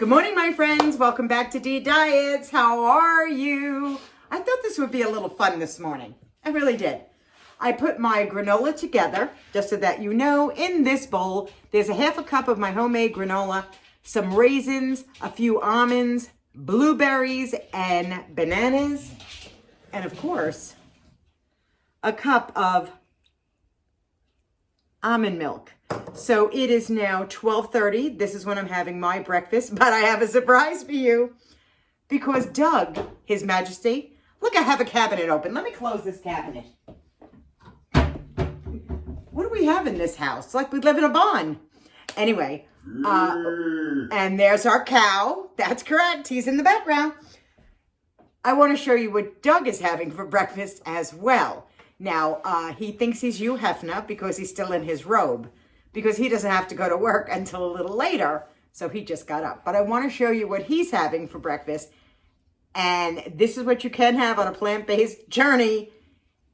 Good morning, my friends. Welcome back to deediets. How are you? I thought this would be a little fun this morning. I really did. I put my granola together, just so that you know, in this bowl, there's a half a cup of my homemade granola, some raisins, a few almonds, blueberries, and bananas, and of course, a cup of almond milk. So it is now 12:30. This is when I'm having my breakfast, but I have a surprise for you because Doug, His Majesty, look, I have a cabinet open. Let me close this cabinet. What do we have in this house? It's like we live in a barn. Anyway, and there's our cow. That's correct. He's in the background. I want to show you what Doug is having for breakfast as well. Now, he thinks he's Hugh Hefner because he's still in his robe, because he doesn't have to go to work until a little later, so he just got up. But I want to show you what he's having for breakfast, and this is what you can have on a plant-based journey,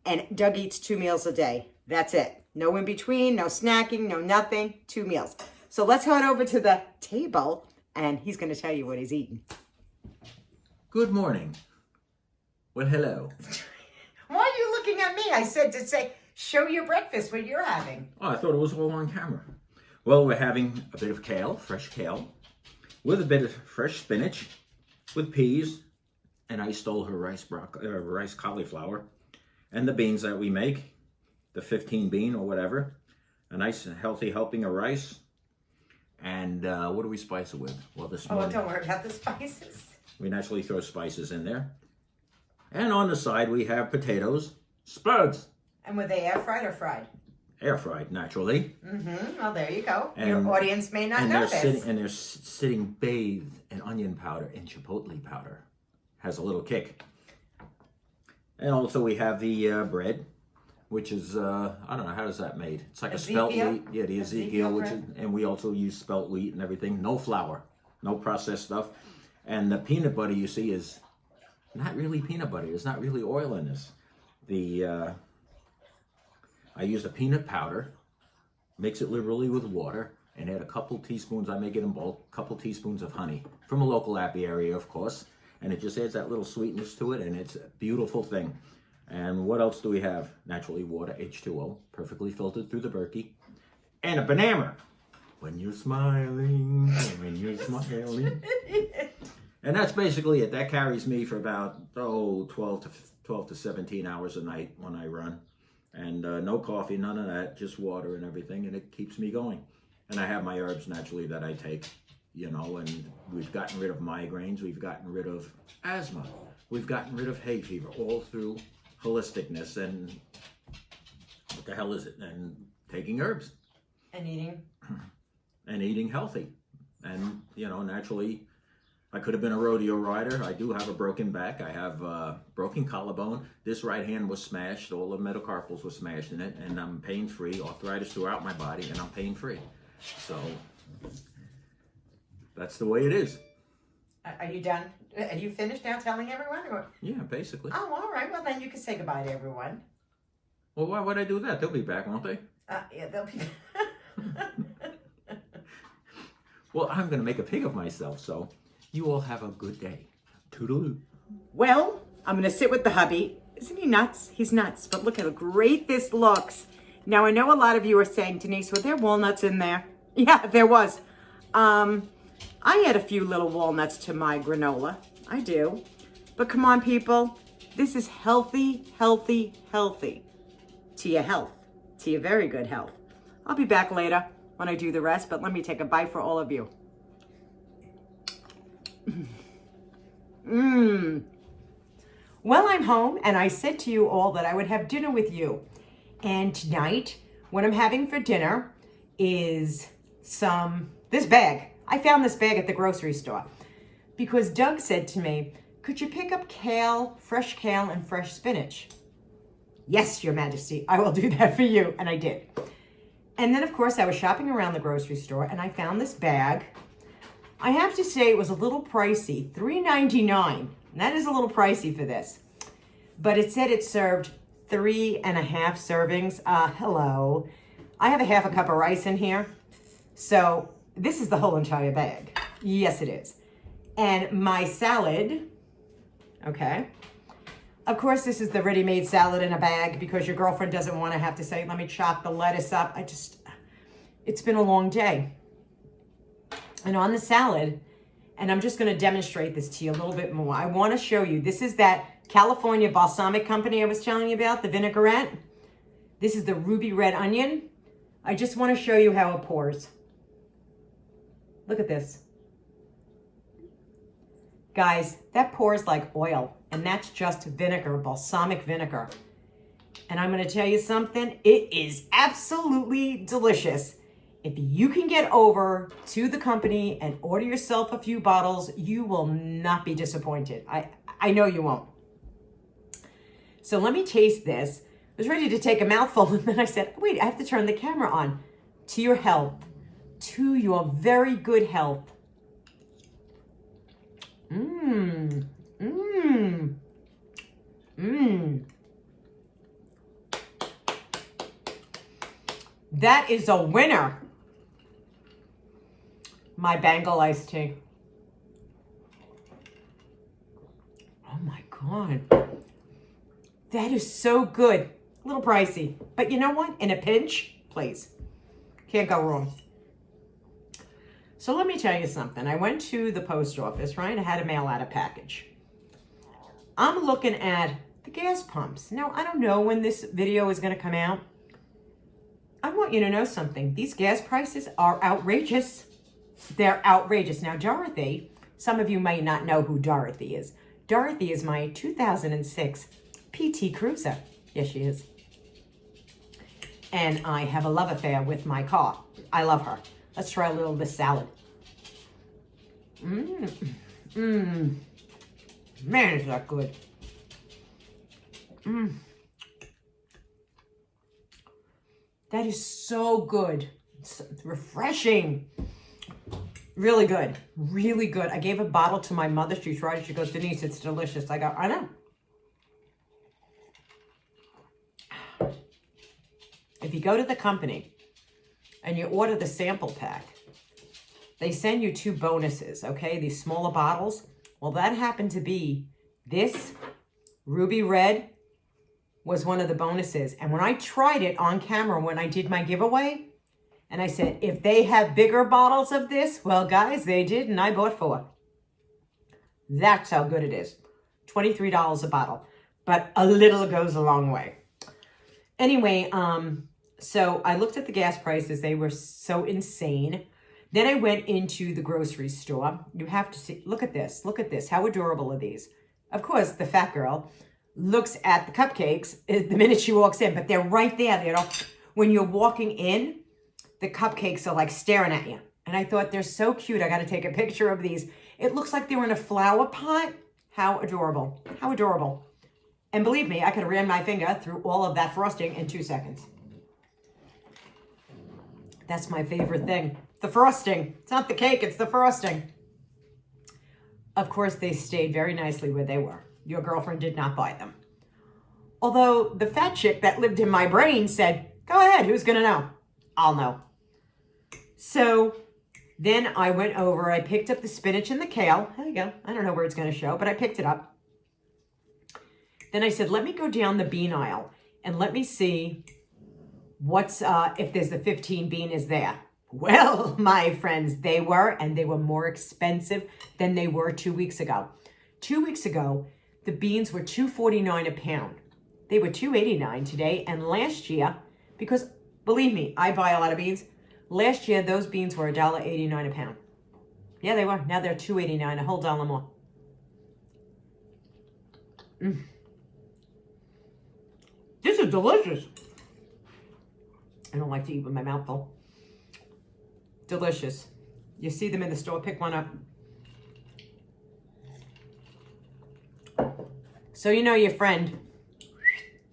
and Doug eats 2 meals a day. That's it. No in between, no snacking, no nothing, 2 meals. So let's head over to the table, and he's going to tell you what he's eating. Good morning. Well, hello. Why are you looking at me? I said to say, show your breakfast, what you're having. Oh, I thought it was all on camera. Well, we're having a bit of kale, fresh kale, with a bit of fresh spinach, with peas, and I stole her rice cauliflower, and the beans that we make, the 15 bean or whatever, a nice healthy helping of rice, and what do we spice it with? Well, this morning, don't worry about the spices. we naturally throw spices in there. And on the side, we have potatoes, spuds. And were they air fried or fried? Air fried, naturally. Mm-hmm. Well, there you go. And, your audience may not know this. They're sitting bathed in onion powder and chipotle powder. Has a little kick. And also we have the bread, which is, I don't know, how is that made? It's like Ezekiel? a spelt wheat. Yeah, the Ezekiel, which bread. is, and we also use spelt wheat and everything. No flour, no processed stuff. And the peanut butter you see is not really peanut butter. There's not really oil in this. I use a peanut powder, mix it liberally with water, and add a couple teaspoons, I make it in bulk, couple teaspoons of honey from a local apiary, of course, and it just adds that little sweetness to it, and it's a beautiful thing. And what else do we have? Naturally, water, H2O, perfectly filtered through the Berkey, and a banana. When you're smiling, when you're smiling. And that's basically it. That carries me for about 12 to 17 hours a night when I run. And no coffee, none of that, just water and everything, and it keeps me going. And I have my herbs naturally that I take, you know, and we've gotten rid of migraines, we've gotten rid of asthma, we've gotten rid of hay fever, all through holisticness and what the hell is it? And taking herbs. And eating. And eating healthy. And, you know, naturally, I could have been a rodeo rider. I do have a broken back. I have broken collarbone. This right hand was smashed. All the metacarpals were smashed in it. And I'm pain-free. Arthritis throughout my body, and I'm pain-free. So that's the way it is. Are you done? Are you finished now telling everyone? Or? Yeah, basically. Oh, all right. Well, then you can say goodbye to everyone. Well, why would I do that? They'll be back, won't they? Yeah, they'll be... Well, I'm going to make a pig of myself, so... You all have a good day. Toodaloo. Well, I'm going to sit with the hubby. Isn't he nuts? He's nuts. But look how great this looks. Now, I know a lot of you are saying, Denise, were there walnuts in there? Yeah, there was. I add a few little walnuts to my granola. I do. But come on, people. This is healthy, healthy, healthy. To your health. To your very good health. I'll be back later when I do the rest, but let me take a bite for all of you. Well, I'm home, and I said to you all that I would have dinner with you. And tonight, what I'm having for dinner is this bag. I found this bag at the grocery store because Doug said to me, could you pick up fresh kale and fresh spinach? Yes, Your Majesty, I will do that for you. And I did. And then, of course, I was shopping around the grocery store, and I found this bag. I have to say it was a little pricey, $3.99. And that is a little pricey for this. But it said it served 3.5 servings. Hello. I have a half a cup of rice in here. So this is the whole entire bag. Yes, it is. And my salad, okay. Of course, this is the ready-made salad in a bag because your girlfriend doesn't want to have to say, let me chop the lettuce up. It's been a long day. And on the salad, and I'm just going to demonstrate this to you a little bit more. I want to show you, this is that California balsamic company I was telling you about, the vinaigrette. This is the ruby red onion. I just want to show you how it pours. Look at this. Guys, that pours like oil, and that's just vinegar, balsamic vinegar. And I'm going to tell you something, it is absolutely delicious. If you can get over to the company and order yourself a few bottles, you will not be disappointed. I know you won't. So let me taste this. I was ready to take a mouthful, and then I said, wait, I have to turn the camera on. To your health. To your very good health. Mmm. Mmm. Mmm. That is a winner. My Bengal iced tea. Oh my God. That is so good. A little pricey. But you know what? In a pinch, please. Can't go wrong. So let me tell you something. I went to the post office, right? I had to mail out a package. I'm looking at the gas pumps. Now, I don't know when this video is going to come out. I want you to know something. These gas prices are outrageous. They're outrageous. Now, Dorothy, some of you might not know who Dorothy is. Dorothy is my 2006 PT Cruiser. Yes, she is. And I have a love affair with my car. I love her. Let's try a little of this salad. Mmm. Mmm. Man, is that good. Mmm. That is so good. It's refreshing. Really good. Really good. I gave a bottle to my mother. She tried it. She goes, Denise, it's delicious. I go, I know. If you go to the company and you order the sample pack, they send you 2 bonuses, okay? These smaller bottles. Well, that happened to be this ruby red was one of the bonuses. And when I tried it on camera, when I did my giveaway, and I said, if they have bigger bottles of this, well, guys, they did, and I bought 4. That's how good it is. $23 a bottle. But a little goes a long way. Anyway, so I looked at the gas prices. They were so insane. Then I went into the grocery store. You have to see, look at this. Look at this. How adorable are these? Of course, the fat girl looks at the cupcakes the minute she walks in, but they're right there. You know, when you're walking in, the cupcakes are like staring at you. And I thought they're so cute. I got to take a picture of these. It looks like they were in a flower pot. How adorable. How adorable. And believe me, I could have ran my finger through all of that frosting in 2 seconds. That's my favorite thing. The frosting. It's not the cake, it's the frosting. Of course, they stayed very nicely where they were. Your girlfriend did not buy them. Although the fat chick that lived in my brain said, go ahead, who's going to know? I'll know. So then I went over, I picked up the spinach and the kale. There you go. I don't know where it's going to show, but I picked it up. Then I said, let me go down the bean aisle and let me see what's, if there's the 15 bean is there. Well, my friends, they were, and they were more expensive than they were 2 weeks ago. 2 weeks ago, the beans were $2.49 a pound. They were $2.89 today, and last year, because believe me, I buy a lot of beans. Last year, those beans were $1.89 a pound. Yeah, they were. Now they're $2.89, a whole dollar more. This is delicious. I don't like to eat with my mouth full. Delicious. You see them in the store, pick one up. So you know your friend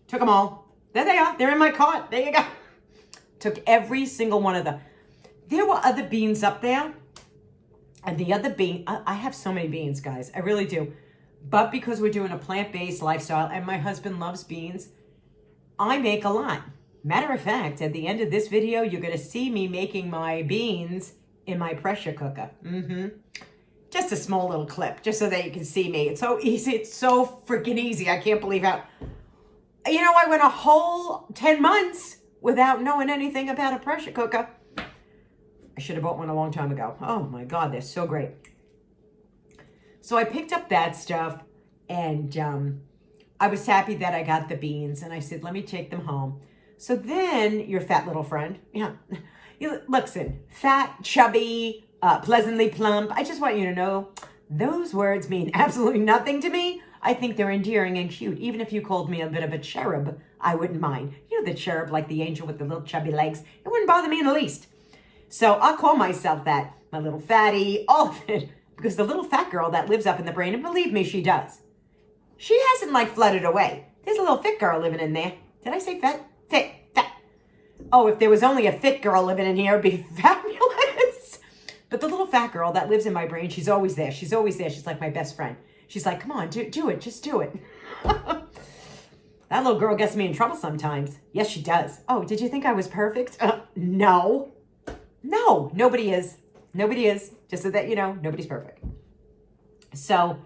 took them all. There they are. They're in my cart. There you go. Took every single one of them. There were other beans up there. And the other bean, I have so many beans, guys. I really do. But because we're doing a plant-based lifestyle and my husband loves beans, I make a lot. Matter of fact, at the end of this video, you're going to see me making my beans in my pressure cooker. Just a small little clip, just so that you can see me. It's so easy. It's so freaking easy. I can't believe how, you know, I went a whole 10 months without knowing anything about a pressure cooker. I should have bought one a long time ago. Oh my God, they're so great. So I picked up that stuff, and I was happy that I got the beans, and I said, let me take them home. So then your fat little friend, listen, fat, chubby, pleasantly plump. I just want you to know those words mean absolutely nothing to me. I think they're endearing and cute. Even if you called me a bit of a cherub, I wouldn't mind. You know, the cherub, like the angel with the little chubby legs. It wouldn't bother me in the least. So I'll call myself that, my little fatty, all of it, because the little fat girl that lives up in the brain, and believe me, she does. She hasn't like flooded away. There's a little fit girl living in there. Did I say fat? Fit, fat. Oh, if there was only a fit girl living in here, it'd be fabulous. But the little fat girl that lives in my brain, she's always there. She's always there. She's like my best friend. She's like, come on, do it. Just do it. That little girl gets me in trouble sometimes. Yes, she does. Oh, did you think I was perfect? No. No, nobody is. Nobody is. Just so that you know, nobody's perfect. So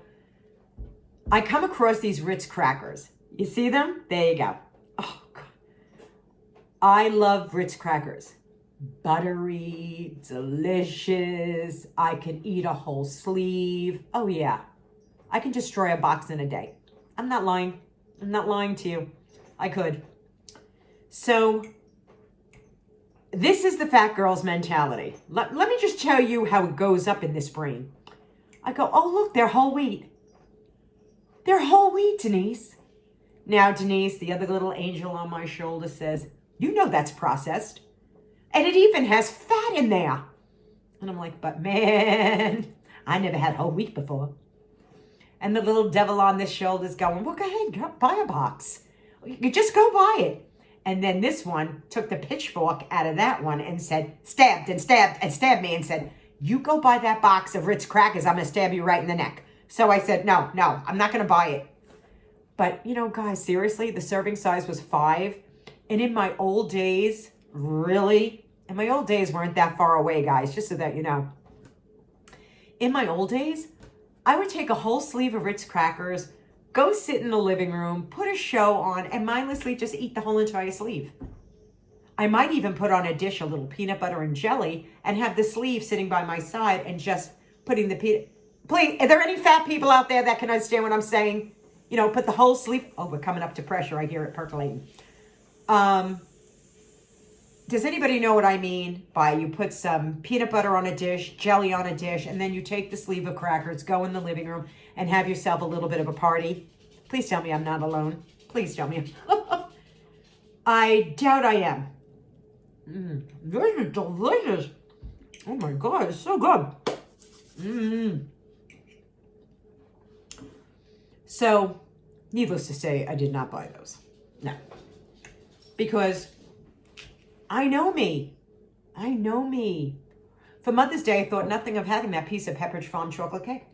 I come across these Ritz crackers. You see them? There you go. Oh, God. I love Ritz crackers. Buttery, delicious. I can eat a whole sleeve. Oh, yeah. I can destroy a box in a day. I'm not lying. I'm not lying to you. I could. So this is the fat girl's mentality. Let me just tell you how it goes up in this brain. I go, oh, look, they're whole wheat. They're whole wheat, Denise. Now, Denise, the other little angel on my shoulder, says, you know that's processed. And it even has fat in there. And I'm like, but man, I never had whole wheat before. And the little devil on this shoulder's going, well, go ahead, go buy a box. You just go buy it. And then this one took the pitchfork out of that one and said, stabbed me and said, you go buy that box of Ritz crackers. I'm going to stab you right in the neck. So I said, no, I'm not going to buy it. But, you know, guys, seriously, the serving size was 5. And in my old days, really, and my old days weren't that far away, guys, just so that you know. In my old days, I would take a whole sleeve of Ritz crackers, go sit in the living room, put a show on, and mindlessly just eat the whole entire sleeve. I might even put on a dish a little peanut butter and jelly and have the sleeve sitting by my side and just putting the peanut. Please, are there any fat people out there that can understand what I'm saying? You know, put the whole sleeve. Oh, we're coming up to pressure. I hear it percolating. Does anybody know what I mean by you put some peanut butter on a dish, jelly on a dish, and then you take the sleeve of crackers, go in the living room, and have yourself a little bit of a party? Please tell me I'm not alone. Please tell me. I doubt I am. This is delicious. Oh my God, it's so good. So, needless to say, I did not buy those. No. Because I know me. I know me. For Mother's Day, I thought nothing of having that piece of Pepperidge Farm chocolate cake.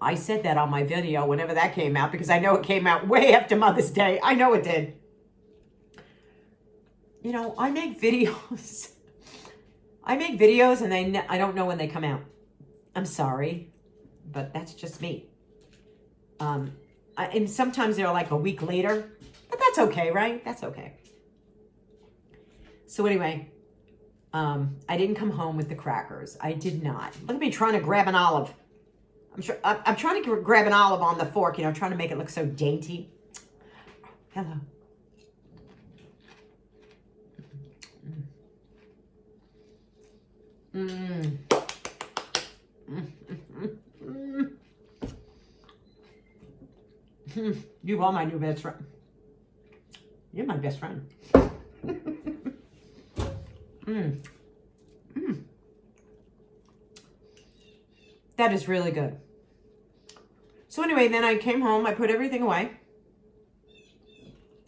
I said that on my video whenever that came out because I know it came out way after Mother's Day. I know it did. You know, I make videos. And I don't know when they come out. I'm sorry, but that's just me. And sometimes they're like a week later. But that's okay, right? That's okay. So anyway, I didn't come home with the crackers. I did not. Look at me trying to grab an olive. I'm trying to grab an olive on the fork, you know, trying to make it look so dainty. Hello. You are my new best friend. You're my best friend. That is really good. So anyway, then I came home. I put everything away.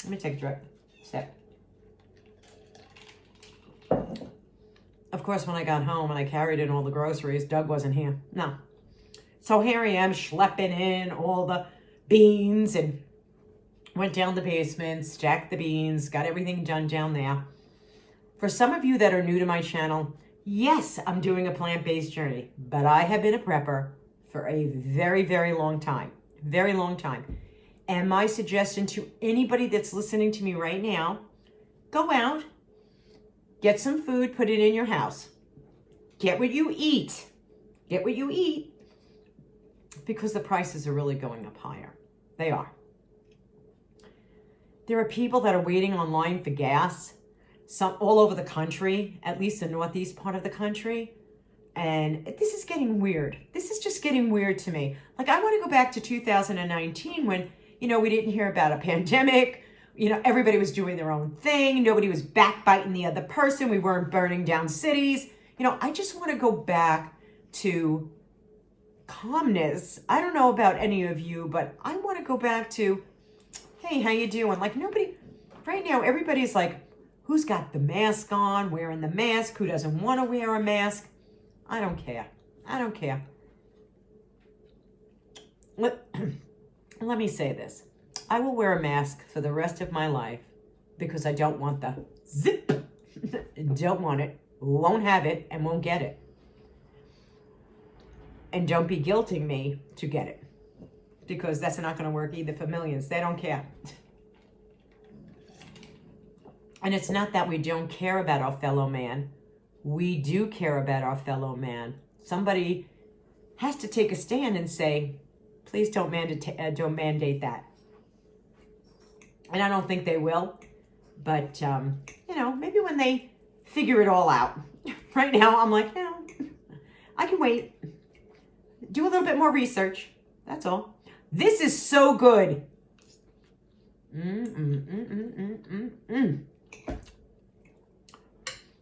Let me take a direct step. Of course, when I got home and I carried in all the groceries, Doug wasn't here. No. So here I am schlepping in all the beans and went down the basement, stacked the beans, got everything done down there. For some of you that are new to my channel, yes, I'm doing a plant-based journey, but I have been a prepper for a very, very long time. Very long time. And my suggestion to anybody that's listening to me right now, go out, get some food, put it in your house. Get what you eat. Get what you eat, because the prices are really going up higher. They are. There are people that are waiting online for gas, some all over the country, at least the northeast part of the country. And this is getting weird. This is just getting weird to me. Like, I want to go back to 2019 when, we didn't hear about a pandemic. Everybody was doing their own thing. Nobody was backbiting the other person. We weren't burning down cities. I just want to go back to calmness. I don't know about any of you, but I want to go back to, hey, how you doing? Like, nobody, right now, everybody's like, who's got the mask on, wearing the mask, who doesn't want to wear a mask? I don't care. I don't care. Let me say this. I will wear a mask for the rest of my life because I don't want the zip. Don't want it, won't have it, and won't get it. And don't be guilting me to get it, because that's not going to work either for millions. They don't care. And it's not that we don't care about our fellow man. We do care about our fellow man. Somebody has to take a stand and say, please don't mandate that. And I don't think they will. But, maybe when they figure it all out. Right now, I'm like, no, I can wait. Do a little bit more research. That's all. This is so good.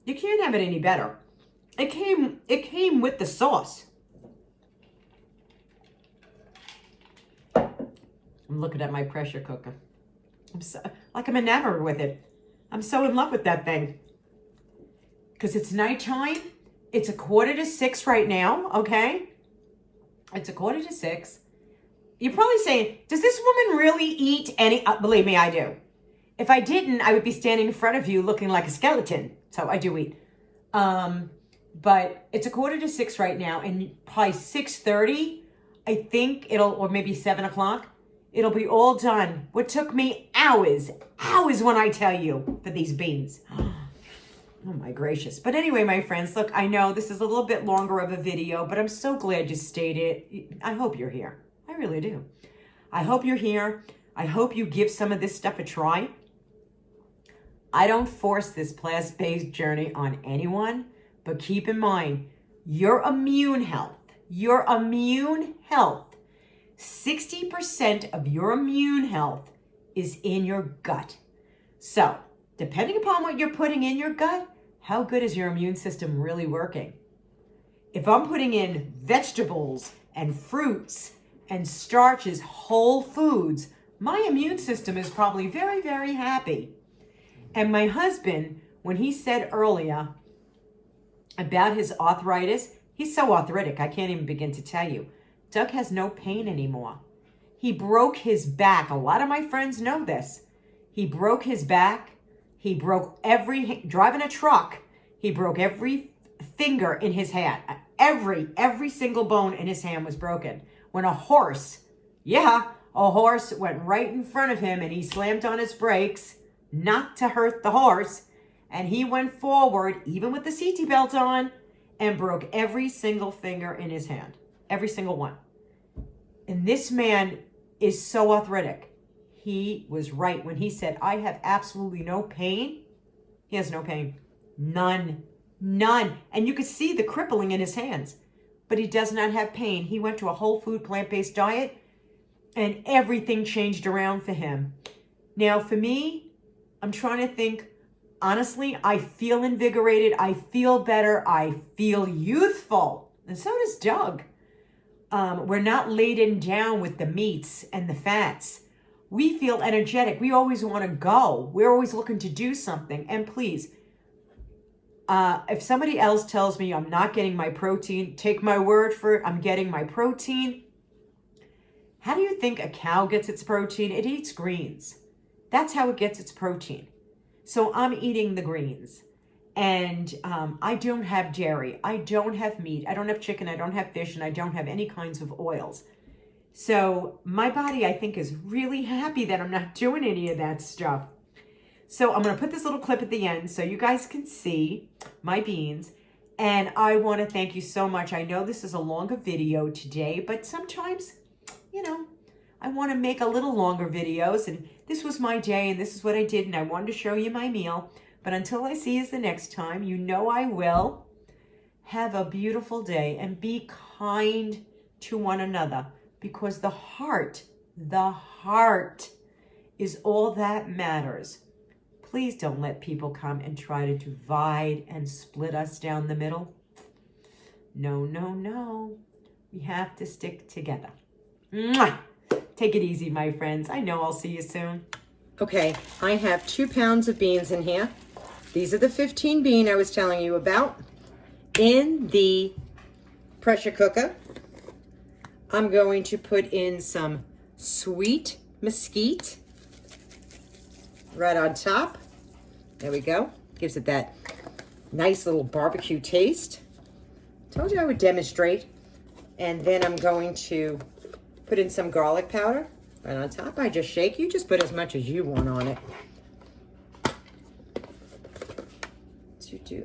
You can't have it any better. It came with the sauce. I'm looking at my pressure cooker. I'm enamored with it. I'm so in love with that thing. Because it's nighttime. It's 5:45 right now, okay? It's 5:45. You're probably saying, does this woman really eat any? Believe me, I do. If I didn't, I would be standing in front of you looking like a skeleton. So I do eat. But it's 5:45 right now, and probably 6:30, I think or maybe 7 o'clock, it'll be all done. What took me hours when I tell you, for these beans. Oh my gracious. But anyway, my friends, look, I know this is a little bit longer of a video, but I'm so glad you stayed. I hope you're here. I really do. I hope you're here. I hope you give some of this stuff a try. I don't force this plant-based journey on anyone, but keep in mind, your immune health, 60% of your immune health is in your gut. So, depending upon what you're putting in your gut, how good is your immune system really working? If I'm putting in vegetables and fruits and starches, whole foods, my immune system is probably very, very happy. And my husband, when he said earlier about his arthritis, he's so arthritic, I can't even begin to tell you. Doug has no pain anymore. He broke his back. A lot of my friends know this. He broke his back. He broke driving a truck, he broke every finger in his hand. Every single bone in his hand was broken. When a horse went right in front of him and he slammed on his brakes, not to hurt the horse, and he went forward, even with the CT belt on, and broke every single finger in his hand. Every single one. And this man is so arthritic. He was right when he said, I have absolutely no pain. He has no pain. None. And you could see the crippling in his hands. But he does not have pain. He went to a whole food plant-based diet and everything changed around for him. Now for me, I'm trying to think, honestly, I feel invigorated. I feel better. I feel youthful. And so does Doug. We're not laden down with the meats and the fats. We feel energetic. We always want to go. We're always looking to do something. And please, if somebody else tells me I'm not getting my protein, take my word for it. I'm getting my protein. How do you think a cow gets its protein? It eats greens. That's how it gets its protein. So I'm eating the greens. And I don't have dairy. I don't have meat. I don't have chicken. I don't have fish. And I don't have any kinds of oils. So my body, I think, is really happy that I'm not doing any of that stuff. So I'm going to put this little clip at the end so you guys can see my beans. And I want to thank you so much. I know this is a longer video today, but sometimes, you know, I want to make a little longer videos. And this was my day and this is what I did. And I wanted to show you my meal. But until I see you the next time, you know I will. Have a beautiful day and be kind to one another. Because the heart is all that matters. Please don't let people come and try to divide and split us down the middle. No, no, no. We have to stick together. Mwah! Take it easy, my friends. I know I'll see you soon. Okay, I have 2 pounds of beans in here. These are the 15 bean I was telling you about. In the pressure cooker, I'm going to put in some sweet mesquite right on top. There we go. Gives it that nice little barbecue taste. Told you I would demonstrate. And then I'm going to put in some garlic powder right on top. I just shake. You just put as much as you want on it.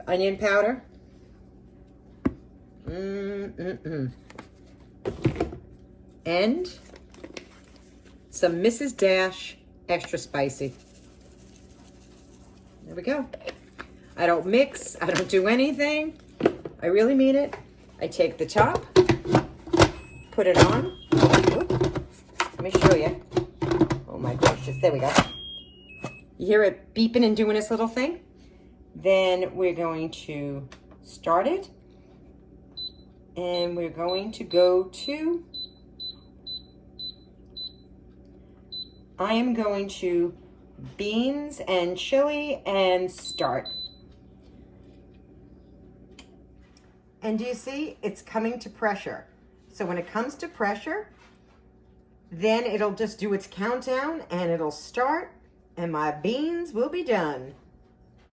Onion powder. And some Mrs. Dash extra spicy. There we go. I don't mix. I don't do anything. I really mean it. I take the top, put it on. Whoop. Let me show you. Oh my gracious. There we go. You hear it beeping and doing this little thing? Then we're going to start it. And we're going to go to, I am going to beans and chili and start. And do you see? It's coming to pressure. So when it comes to pressure, then it'll just do its countdown and it'll start and my beans will be done.